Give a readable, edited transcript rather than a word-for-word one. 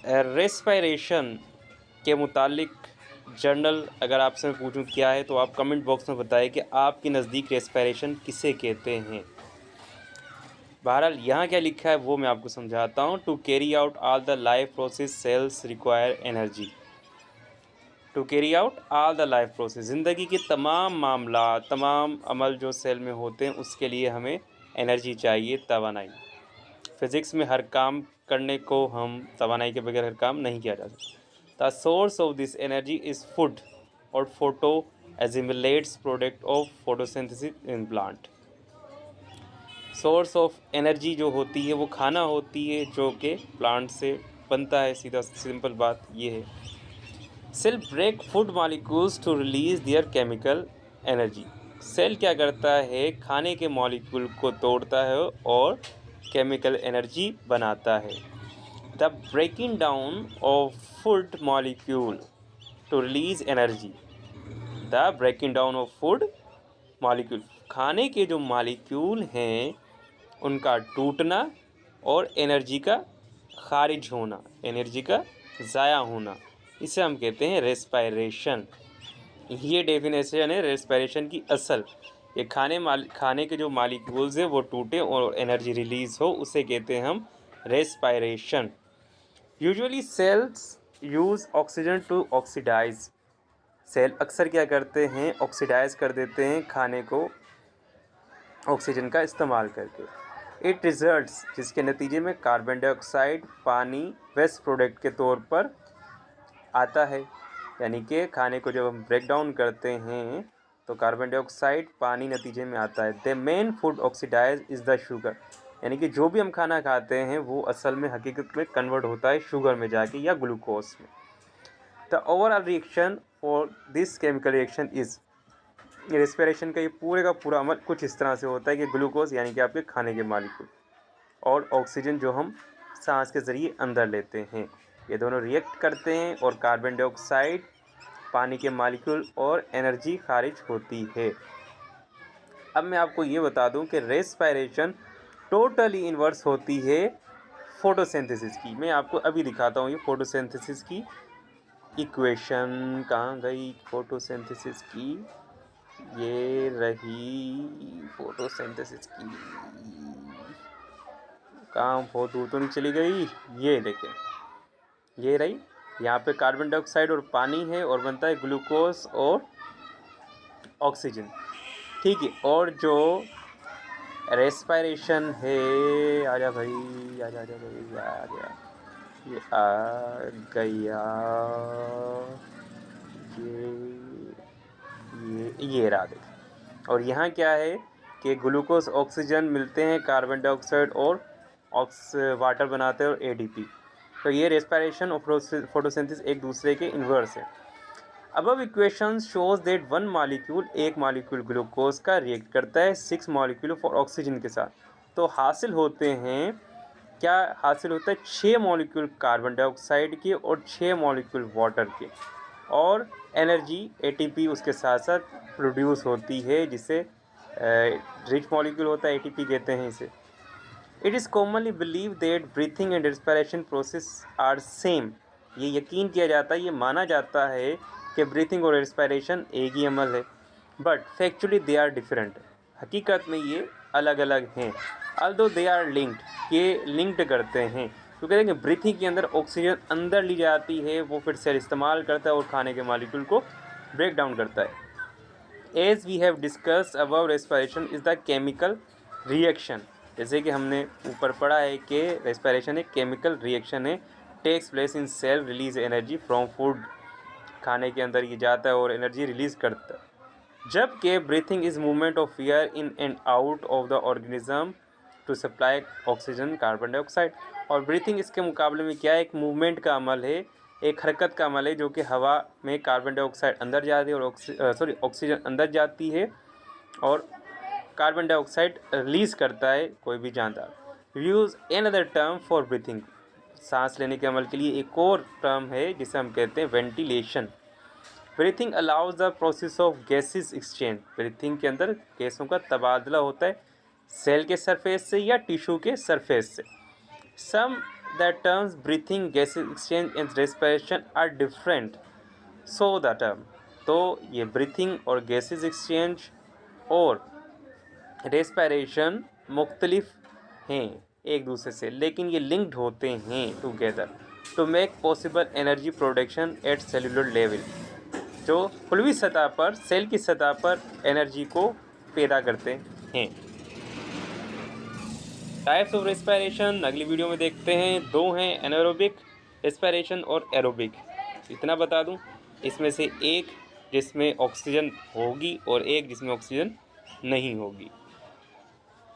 Respiration के मुतालिक journal अगर आपसे मैं पूछूं क्या है, तो आप कमेंट बॉक्स में बताएं कि आपके नज़दीक रेस्पायरेशन किसे कहते हैं। बहरहाल यहाँ क्या लिखा है वो मैं आपको समझाता हूँ। To carry out all the life process cells require energy. To carry out all the life process, ज़िंदगी के तमाम मामला, तमाम अमल जो सेल में होते हैं उसके लिए हमें एनर्जी चाहिए, तवानाई। फिज़िक्स में हर काम करने को हम तवानाई के बगैर हर काम नहीं किया जा सकता। The source of this energy is food और photoassimilates product of photosynthesis in plant. Source of energy जो होती है वो खाना होती है जो कि प्लांट से बनता है। सीधा सिंपल बात ये है। Cell break food molecules to release their chemical energy. Cell क्या करता है, खाने के मॉलिक्यूल को तोड़ता है और केमिकल एनर्जी बनाता है। The breaking down of food molecule to release energy. The breaking down of food molecule, खाने के जो मॉलिक्यूल हैं उनका टूटना और एनर्जी का खारिज होना, एनर्जी का ज़ाया होना, इसे हम कहते हैं रेस्पायरेशन। ये डेफिनेशन है रेस्पायरेशन की असल। ये खाने के जो मॉलिक्यूल्स हैं वो टूटे और एनर्जी रिलीज़ हो, उसे कहते हैं हम respiration. Usually cells use oxygen to oxidise. Cell अक्सर क्या करते हैं, ऑक्सीडाइज कर देते हैं खाने को ऑक्सीजन का इस्तेमाल करके। इट रिजल्ट्स, जिसके नतीजे में कार्बन डाइऑक्साइड पानी वेस्ट प्रोडक्ट के तौर पर आता है। यानी कि खाने को जब हम ब्रेक डाउन करते हैं तो कार्बन डाइऑक्साइड पानी नतीजे में आता है। The main food oxidise is the sugar, यानी कि जो भी हम खाना खाते हैं वो असल में हकीकत में कन्वर्ट होता है शुगर में जाके या ग्लूकोज में। The overall reaction for this chemical reaction is, respiration का ये पूरे का पूरा अमल कुछ इस तरह से होता है कि ग्लूकोज यानी कि आपके खाने के मॉलिक्यूल और ऑक्सीजन जो हम सांस के ज़रिए अंदर लेते हैं, ये दोनों रिएक्ट करते हैं और कार्बन डाइऑक्साइड पानी के मॉलिक्यूल और एनर्जी खारिज होती है। अब मैं आपको ये बता दूं कि रेस्पिरेशन टोटली इन्वर्स होती है फोटोसिंथेसिस की। मैं आपको अभी दिखाता हूँ ये फोटोसिंथेसिस की इक्वेशन कहाँ गई। फोटोसिंथेसिस की ये रही, फोटोसिंथेसिस की कहाँ, बहुत दूर तो नहीं चली गई। ये देखें, ये रही। यहाँ पे कार्बन डाइऑक्साइड और पानी है और बनता है ग्लूकोज और ऑक्सीजन, ठीक है। और जो रेस्पिरेशन है, आजा भाई, आजा आजा भाई, आ गया, ये आ गया, ये रहा देख। और यहाँ क्या है कि ग्लूकोज ऑक्सीजन मिलते हैं, कार्बन डाइऑक्साइड और वाटर बनाते हैं और एडीपी। तो ये रेस्पिरेशन और फोटोसिंथेसिस एक दूसरे के इन्वर्स है। Above equation shows that one molecule, एक मॉलिक्यूल ग्लूकोज का रिएक्ट करता है 6 मॉलिक्यूल फॉर ऑक्सीजन के साथ। तो हासिल होते हैं, क्या हासिल होता है, 6 मॉलिक्यूल कार्बन डाइऑक्साइड के और 6 मॉलिक्यूल वाटर के, और एनर्जी एटीपी उसके साथ साथ प्रोड्यूस होती है, जिसे रिच मॉलिक्यूल होता है, एटीपी कहते हैं इसे। It is commonly believe that breathing and respiration process are same. ये यकीन किया जाता है, ये माना जाता है कि ब्रीथिंग और रेस्पिरेशन एक ही अमल है, but factually they are different. हकीकत में ये अलग अलग हैं। अल्दो दे आर लिंक्ड, ये लिंक्ड करते हैं, क्योंकि देखिए ब्रीथिंग के अंदर ऑक्सीजन अंदर ली जाती है, वो फिर सेल इस्तेमाल करता है और खाने के मॉलिक्यूल को ब्रेक डाउन करता है। As we have discussed above, respiration is the chemical reaction, जैसे कि हमने ऊपर पढ़ा है कि रेस्पिरेशन एक केमिकल रिएक्शन है, takes place in cell, release energy from food, खाने के अंदर ये जाता है और एनर्जी रिलीज़ करता है। जबकि breathing is movement of air in and out of the organism to supply oxygen carbon dioxide. और ब्रीथिंग इसके मुकाबले में क्या है, एक मूवमेंट का अमल है, एक हरकत का अमल है, जो कि हवा में कार्बन डाइऑक्साइड अंदर जाती है और ऑक्सीजन अंदर जाती है और कार्बन डाइऑक्साइड रिलीज़ करता है कोई भी जानदार। Use an other term for breathing, सांस लेने के अमल के लिए एक और टर्म है जिसे हम कहते हैं ventilation. Breathing allows the process of gases exchange, breathing के अंदर गैसों का तबादला होता है सेल के सरफेस से या टिश्यू के सरफेस से। सम the terms breathing, gases exchange and respiration are different. So the term, तो ये ब्रीथिंग और गैसेज एक्सचेंज और रेस्पिरेशन मुख्तलिफ हैं एक दूसरे से, लेकिन ये लिंक्ड होते हैं together to make possible energy production at cellular level, जो खुलवी सतह पर, सेल की सतह पर एनर्जी को पैदा करते हैं। टाइप्स ऑफ रेस्पिरेशन अगली वीडियो में देखते हैं। दो हैं, एनारोबिक रेस्पिरेशन और एरोबिक। इतना बता दूं, इसमें से एक जिसमें ऑक्सीजन होगी और एक जिसमें ऑक्सीजन नहीं होगी।